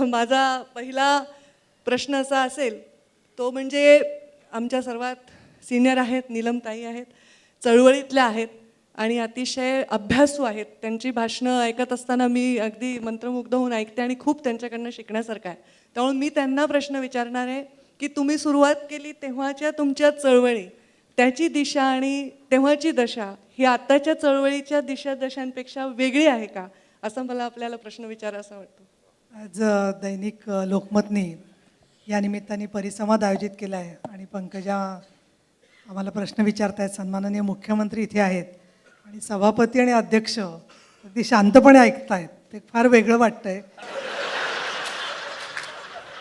माझा पहिला प्रश्न असा असेल तो म्हणजे आमच्या सर्वात सिनियर आहेत, नीलमताई आहेत, चळवळीतल्या आहेत आणि अतिशय अभ्यासू आहेत. त्यांची भाषणं ऐकत असताना मी अगदी मंत्रमुग्ध होऊन ऐकते आणि खूप त्यांच्याकडनं शिकण्यासारखं आहे. त्यामुळे मी त्यांना प्रश्न विचारणार आहे की तुम्ही सुरुवात केली तेव्हाच्या तुमच्या चळवळी, त्याची दिशा आणि तेव्हाची दशा ही आताच्या चळवळीच्या दशांपेक्षा वेगळी आहे का, असं मला आपल्याला प्रश्न विचारायचा वाटतो. आज दैनिक लोकमतनी या निमित्ताने परिसंवाद आयोजित केला आहे आणि पंकजा आम्हाला प्रश्न विचारतायत. सन्माननीय मुख्यमंत्री इथे आहेत आणि सभापती आणि अध्यक्ष अगदी शांतपणे ऐकतायत. ते फार वेगळं वाटतंय,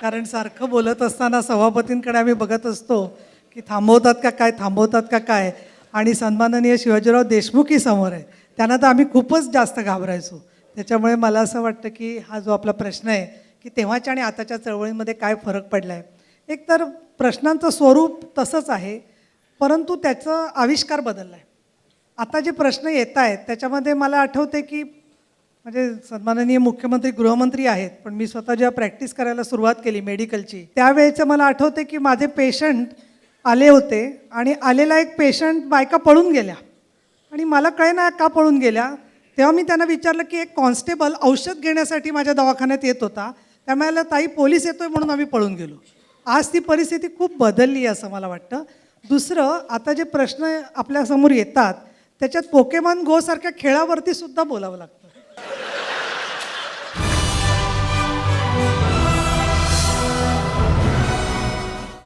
कारण सारखं बोलत असताना सभापतींकडे आम्ही बघत असतो की थांबवतात का काय, आणि सन्माननीय शिवाजीराव देशमुखही समोर आहे. त्यांना तर आम्ही खूपच जास्त घाबरायचो. त्याच्यामुळे मला असं वाटतं की हा जो आपला प्रश्न आहे की तेव्हाच्या आणि आताच्या चळवळीमध्ये काय फरक पडला आहे, एक तर प्रश्नांचं स्वरूप तसंच आहे परंतु त्याचं आविष्कार बदलला आहे. आता जे प्रश्न येत आहेत त्याच्यामध्ये मला आठवते की म्हणजे सन्माननीय मुख्यमंत्री गृहमंत्री आहेत, पण मी स्वतः जेव्हा प्रॅक्टिस करायला सुरुवात केली मेडिकलची त्यावेळेचं मला आठवते की माझे पेशंट आले होते आणि आलेला एक पेशंट बायका पळून गेल्या आणि मला कळेना का पळून गेल्या. तेव्हा मी त्यांना विचारलं की एक कॉन्स्टेबल औषध घेण्यासाठी माझ्या दवाखान्यात येत होता, त्यामुळे ताई पोलीस येतोय म्हणून आम्ही पळून गेलो. आज ती परिस्थिती खूप बदलली आहे असं मला वाटतं. दुसरं, आता जे प्रश्न आपल्यासमोर येतात त्याच्यात पोकेमॉन गो सारख्या खेळावरती सुद्धा बोलावं लागतं.